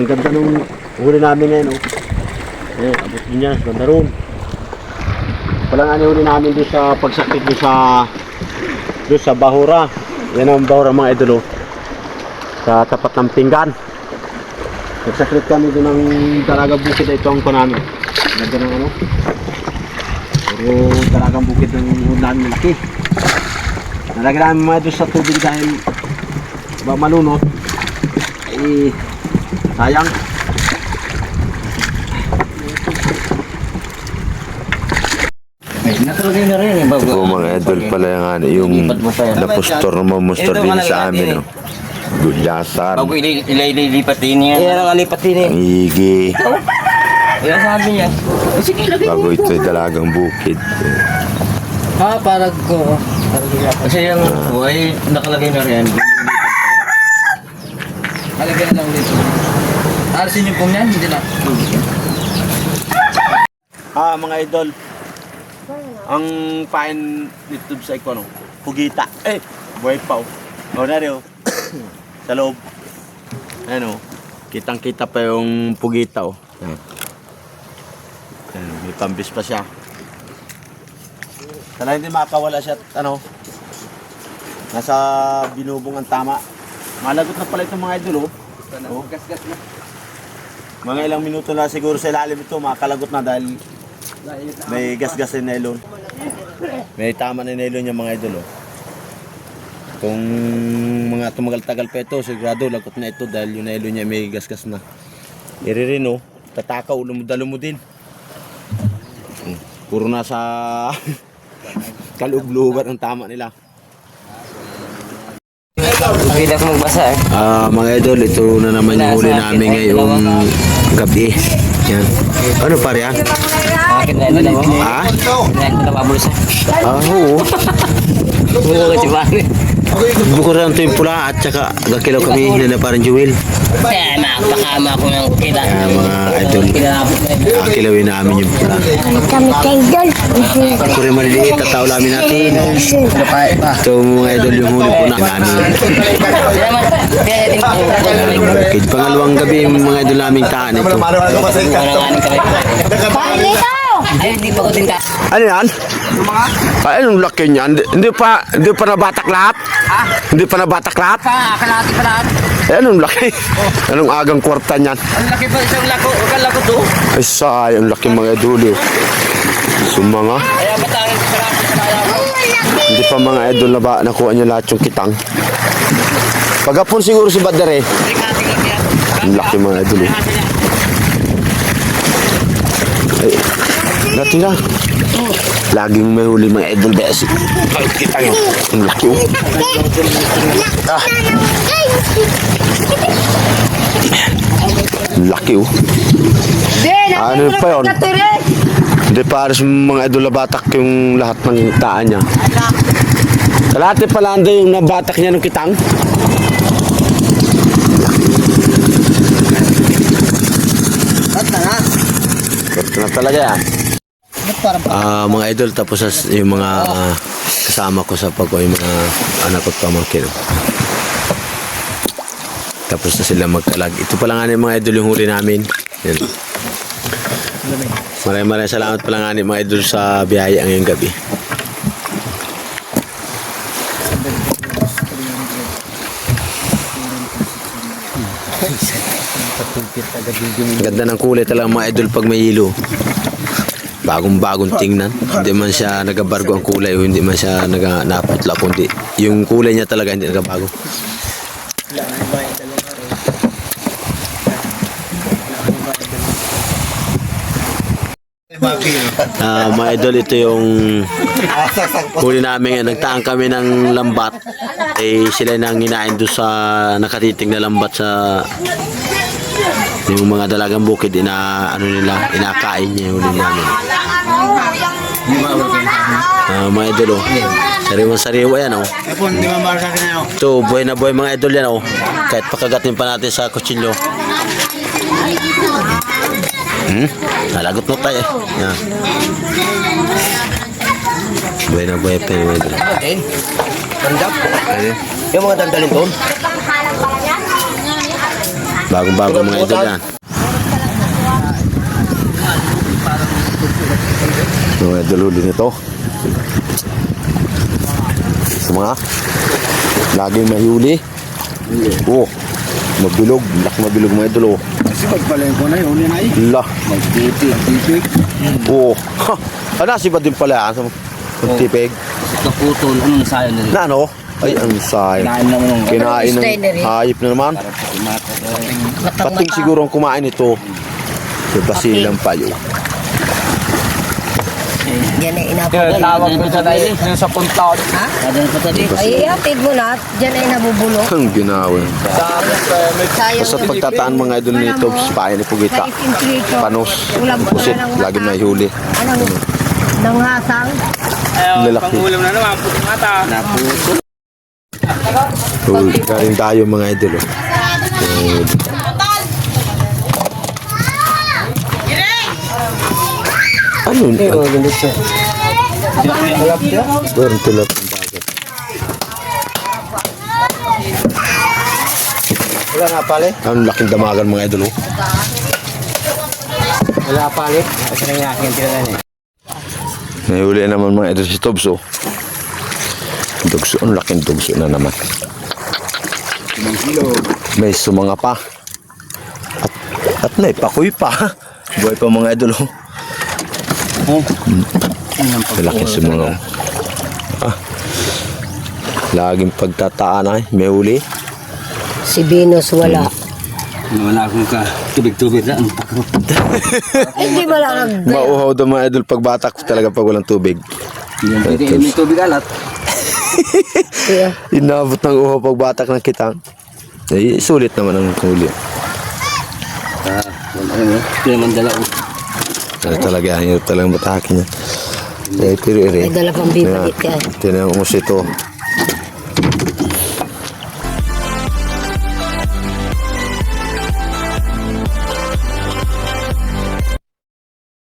Ang ganda nung huli namin ngayon, oh. Abot din yan, ganda ron. Palang ano huli namin doon sa pagsakit doon sa Bahura. Yan ang Bahura mga idol, oh. Sa tapat ng Pinggan. Nagsakit kami doon ng Dalagang Bukid. Ito ang namin. Ganda ng ano. Puro Dalagang Bukid ng huli namin laki. Nalagyan namin mga doon sa tubig dahil malunod. Sayang. Nakalagay na rin. Ito po mga idol pala yung napustor na mamustor din sa amin. Oh. Gulyasan. Bago ililipat din niya. Yan ang alipat din eh. Ang higi. Yan sabi niya. Sige, lagay Bago ito ay Dalagang Bukid. parang ko. Kasi yung buhay nakalagay na rin. Nalagay na lang ulit. Alisin yung pong yan, hindi na. Mga idol. Ang pain dito sa ikono, pugita. Buhay pa, oh. O na rin, oh. Sa loob. Ayan, oh. Kitang-kita pa yung pugita, oh. Ayan. May pambis pa siya. Sana hindi makakawala siya, ano, nasa binubong ang tama. Malagot na pala itong mga idol, oh. Gas-gas na. Mga ilang minuto na siguro sa ilalim ito, makakalagot na dahil may gas-gas na nylon. May tama na nylon yung mga idol, oh. Kung mga tumagal-tagal pa ito, sigurado lagot na ito dahil yung nylon niya may gas-gas na. Iririn, oh. Tatakaw, lumudalo mo din. Puro nasa kaluglugan ang tama nila. Hindi ako magbasa eh. Mga idol, ito na naman yung huli namin ngayong gabi. Yan. Ano pare yan? Akin na ito na mo. Ha? Ito na mabulsa. Oo. Buko ka siya. Bukod lang ito yung pula at saka gakilaw kami na parang jewel. Kaya makakama ko ng kita. Kaya mga idol, kakilawin namin yung pula. Kami kay Idol. Kuri maliliit at taulamin natin. Ito mga idol yung huli po na namin. Okay, pangalawang gabi yung mga idol naming taan ito. Ay, hindi pa ko din ka. Ano yan? Ay, anong laki niyan? Hindi pa nabatak lahat? Ha? Hindi pa nabatak lahat? Kalahati pa lahat. Eh, anong laki? Anong agang kwarta niyan? Ang laki pa isang lako. Lako to. Ay, sayang laki mga idol. Sumanga. Kaya batangin ko sa lahat. Hindi pa mga idol na ba nakuha niya lahat yung kitang. Pagapon siguro si Badare. Ang laki mga idol. Ay, dati na. Laging may huli mga idol besi. Kita nyo. Ang laki, oh. Ang laki, oh. Ano pa yun? Hindi para sa mga idol na batak yung lahat ng taan niya. Kalahati pala ando yung nabatak niya ng kitang. Ito na talaga yan. Mga idol, tapos yung mga kasama ko sa pagko, yung mga anak ko at pamangkin. Tapos na sila magkalag. Ito pala nga mga idol yung huli namin. Yan. Maraming salamat pala nga mga idol sa biyaya ngayong gabi. Ganda ng kulay talaga mga idol pag may hilo. Bagong-bagong tingnan. Hindi man siya nagabargo ang kulay o hindi man siya naputla, kundi yung kulay niya talaga hindi nagabago. Mga idol, ito yung huli namin. Nagtaan kami ng lambat. Sila nang hinain doon sa nakatiting na lambat sa yung mga Dalagang Bukid. Inakain niya yung huli namin. Mga idol, oh. Sariwan-sariwa yan, oh. Ito, buhay na buhay mga idol yan, oh. Kahit pakagatin pa natin sa kutsilyo. Nalagot mo tayo, eh. Yan. Buhay na buhay pa yung mga idol. Dandap. Yung mga dandalin doon. Bagong-bago mga idol yan. Mga idol huli nito. Sa mga laging may huli. Oh, mabilog. Laki mabilog mga idol. Oh. Kasi pagpalayin ko na yun, huli na yun. La. Magtipig. Oh. Ha. Ano si ba din pala yan? Magtipig. Kaputol, ano nasayang nila? Na ano? Ay, ang sayang. Kinain naman ng Kinain ng hayop na naman. Pating siguro ang kumain ito. Sa basilang payo. Diyan ay inapulo. Tawag ko sa tayo sa puntaon. Ha? Kadang pa tadi. Ay, ihatid mo na. Diyan ay nabubulok. Ang ginawa. Sayang Basta pagtataan mga idol nito, pain ni Pugita. Panos. Pusit. Lagi may huli. Anong nanghasang? Lalaki. Pangulam na naman, puting mata. Naputo. Huli. Karin tayo mga idol. Oh. Ano yun? Meron tilap ng dagat. Wala nga pala. Ang laking damagan mga idol. Oh. Wala pala. Kasi nangyari yung tinanan eh. May huli naman mga idol si Tobso. Dugso. Ang laking dugso na naman. 5 kilo. May sumanga pa. At may pakoy pa. Buhay pa mga idol. Oh. Malaking sumanga. Ah. Laging pagtataan ay. May huli. Si Venus wala. Wala akong ka tubig-tubig na. Ay, di mo lang Mauhaw daw mga idol pag bata ko talaga pag walang tubig. May tubig alat. Inabot ng uhaw pag batak ng kitang. Eh, sulit naman ang huli. Pinamandala ko. Talaga, hirap talagang batakin yan. Eh, pero May dala pang bipalit yan. Tinanong mo ito.